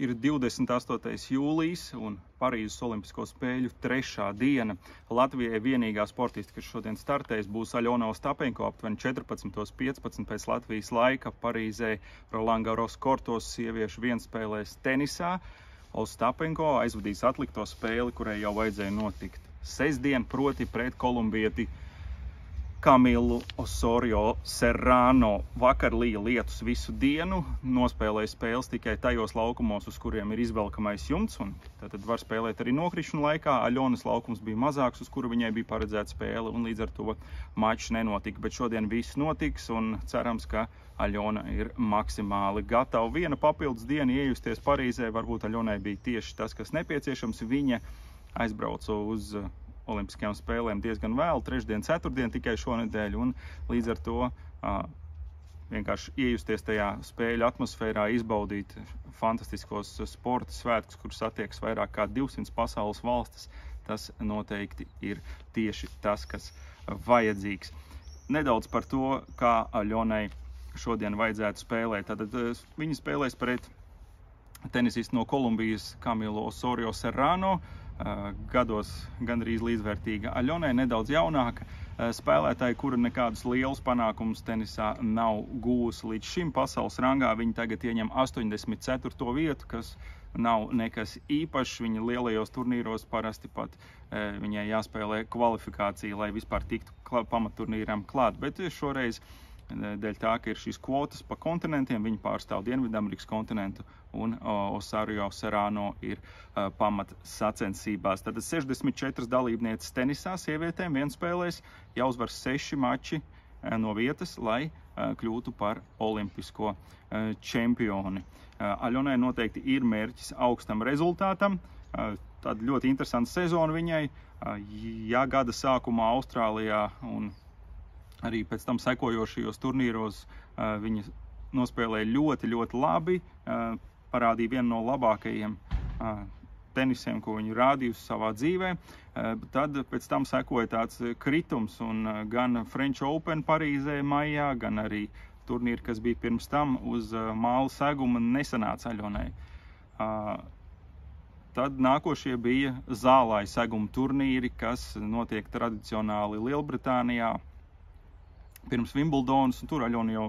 Ir 28. jūlijas un Parīzes Olimpisko spēļu 3. diena. Latvijai vienīgā sportiste, kas šodien startēs, būs Aļona Ostapenko aptuveni 14:15 pēc Latvijas laika Parīzē Roland Garros kortos sieviešu vienspēlēs tenisā. Ostapenko aizvadīs atlikto spēli, kurai jau vajadzēja notikt sestdien, proti pret kolumbieti Kamilu Osorio Serrano. Vakar lija lietus visu dienu, nospēlēja spēles tikai tajos laukumos, uz kuriem ir izvelkamais jumts, un tad var spēlēt arī nokrišanu laikā. Aļonas laukums bija mazāks, uz kuru viņai bija paredzēta spēle, un līdz ar to mačs nenotika. Bet šodien viss notiks, un cerams, ka Aļona ir maksimāli gatava. Viena papildus diena iejusties Parīzē, varbūt Aļonai bija tieši tas, kas nepieciešams. Viņa aizbrauca uz Olimpiskajām spēlēm diezgan vēlu, trešdien, ceturtdien tikai šonedēļ, un līdz ar to vienkārši iejusties tajā spēļu atmosfērā, izbaudīt fantastiskos sporta svētkus, kurus satiekas vairāk kā 200 pasaules valstis, tas noteikti ir tieši tas, kas vajadzīgs. Nedaudz par to, kā Aļonai šodien vajadzētu spēlēt. Tad viņa spēlēs pret tenisistu no Kolumbijas Kamilu Osorio Serrano, gados gandrīz līdzvērtīga Aļonai, nedaudz jaunāka spēlētāja, kura nekādus lielus panākumus tenisā nav gūsi līdz šim pasaules rangā. Viņa tagad ieņem 84. vietu, kas nav nekas īpašs. Viņa lielajos turnīros parasti pat viņai jāspēlē kvalifikācija, lai vispār tiktu pamatturnīram klāt, bet šoreiz dēļ tā, ka ir šīs kvotas pa kontinentiem, viņi pārstāv Dienvidamerikas kontinentu, un Osorio Serrano ir pamat sacensībās. Tad 64 dalībnieces tenisā sievietēm vienspēlēs, jāuzvar 6 mači no vietas, lai kļūtu par olimpisko čempioni. Aļonai noteikti ir mērķis augstam rezultātam. Tāda ļoti interesanta sezona viņai. Ja gada sākumā Austrālijā un arī pēc tam sekojošajos turnīros viņa nospēlēja ļoti, ļoti labi, parādīja vienu no labākajiem tenisiem, ko viņa rādījusi savā dzīvē. Tad pēc tam sekoja tāds kritums, un gan French Open Parīzē maijā, gan arī turnīri, kas bija pirms tam uz māla seguma, nesanāca Aļonai. Tad nākošie bija zālāja seguma turnīri, kas notiek tradicionāli Lielbritānijā, pirms Vimbuldonas, un tur Aļona jau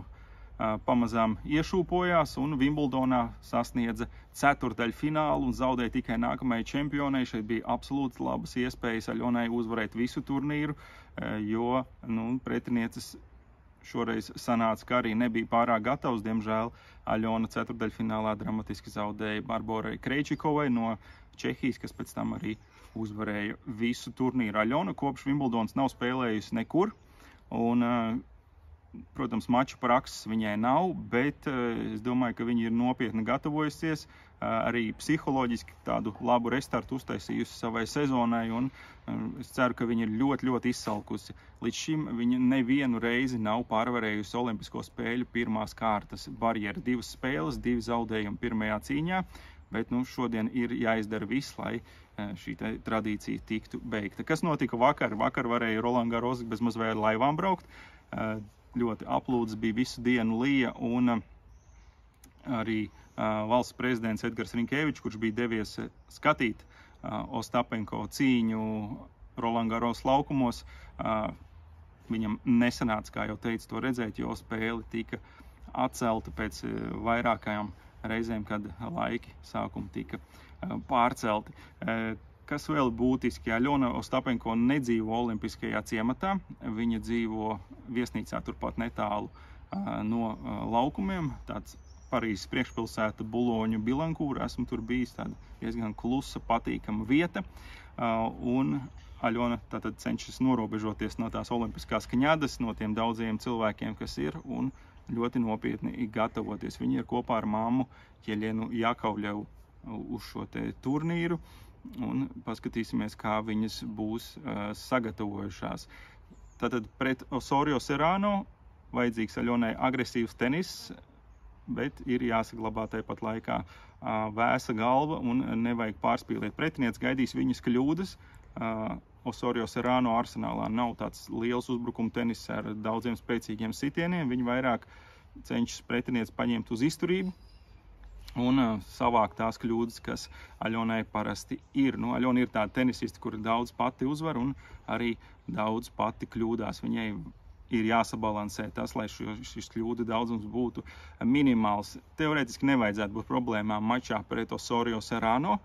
pamazām iešūpojās, un Vimbldonā sasniedza ceturtdaļfinālu un zaudēja tikai nākamajai čempionai. Šeit bija absolūti labas iespējas Aļonai uzvarēt visu turnīru, jo pretinieces šoreiz sanāca, ka arī nebija pārāk gatavs. Diemžēl Aļona ceturtdaļfinālā dramatiski zaudēja Barborai Krejčikovai no Čehijas, kas pēc tam arī uzvarēja visu turnīru. Aļona kopš Vimbuldonas nav spēlējusi nekur, un protams, maču prakses viņai nav, bet es domāju, ka viņa ir nopietni gatavojusies, arī psiholoģiski tādu labu restartu uztaisījusi savai sezonai, un es ceru, ka viņa ir ļoti, ļoti izsalkusi. Līdz šim viņa nevienu reizi nav pārvarējusi Olimpisko spēļu pirmās kārtas barjeru. 2 spēles, 2 zaudējumi pirmajā cīņā, bet šodien ir jāizdara viss, lai šī tradīcija tiktu beigta. Kas notika vakar? Vakar varēja Roland Garros bezmaz vai ar laivām braukt. Ļoti aplūdes bija visu dienu lija, un arī valsts prezidents Edgars Rinkēvičs, kurš bija devies skatīt Ostapenko cīņu Roland Garros laukumos, viņam nesanāca, kā jau teicu, to redzēt, jo spēle tika atcelta pēc vairākajām reizēm, kad laiki sākumi tika pārcelti. Kas vēl būtiski, Aļona Ostapenko nedzīvo olimpiskajā ciematā, viņa dzīvo viesnīcā turpat netālu no laukumiem, tāds Parīzes priekšpilsēta Buloņu Bilankūra, esmu tur bijis, tāda diezgan klusa, patīkama vieta, un Aļona tātad cenšas norobežoties no tās olimpiskās kņadas, no tiem daudzajiem cilvēkiem, kas ir, un ļoti nopietni gatavoties. Viņa ir kopā ar mammu Jeļenu Jakovļevu uz šo te turnīru, un paskatīsimies, kā viņas būs sagatavojušās. Tātad pret Osorio Serrano vajadzīgs Aļonai agresīvs tenis, bet ir jāsaglabā tāpat laikā vēsa galva un nevajag pārspīlēt. Pretinieks gaidīs viņas kļūdas. Osorio Serrano arsenālā nav tāds liels uzbrukuma tenis ar daudziem spēcīgiem sitieniem. Viņi vairāk cenšas pretinieci paņemt uz izturību, un savākt tās kļūdas, kas Aļonai parasti ir. Nu, Aļona ir tāda tenisiste, kur daudz pati uzvar un arī daudz pati kļūdās. Viņai ir jāsabalansē tas, lai šis kļūdu daudzums būtu minimāls. Teorētiski nevajadzētu būt problēmām mačā pret Osorio Serrano.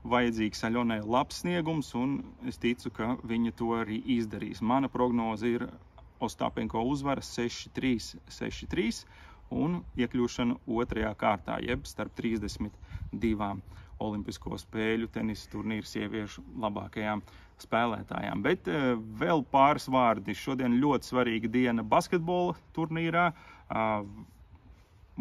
Vajadzīgs Aļonai labs sniegums, un es ticu, ka viņa to arī izdarīs. Mana prognoze ir Ostapenko uzvara 6-3, 6-3 un iekļūšana otrajā kārtā, jeb starp 32 olimpisko spēļu tenisa turnīru sieviešu labākajām spēlētājām. Bet vēl pāris vārdi. Šodien ļoti svarīga diena basketbola turnīrā.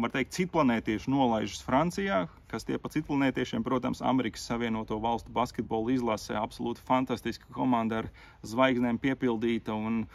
Var teikt, citplanētieši nolaižas Francijā, kas tie pa citplanētiešiem, protams, Amerikas Savienoto Valstu basketbola izlasē absolūti fantastiska komanda ar zvaigznēm piepildīta un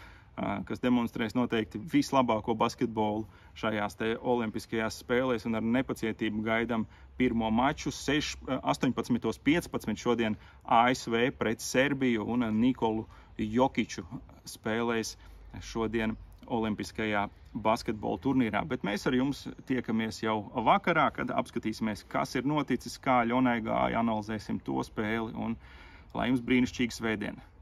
kas demonstrēs noteikti vislabāko basketbolu šajās te olimpiskajās spēlēs, un ar nepacietību gaidam pirmo maču 18:15 šodien ASV pret Serbiju, un Nikolu Jokiču spēlēs šodien olimpiskajā basketbola turnīrā. Bet mēs ar jums tiekamies jau vakarā, kad apskatīsimies, kas ir noticis, kā Aļonai gāja, analizēsim to spēli, un lai jums brīnišķīga svētdiena!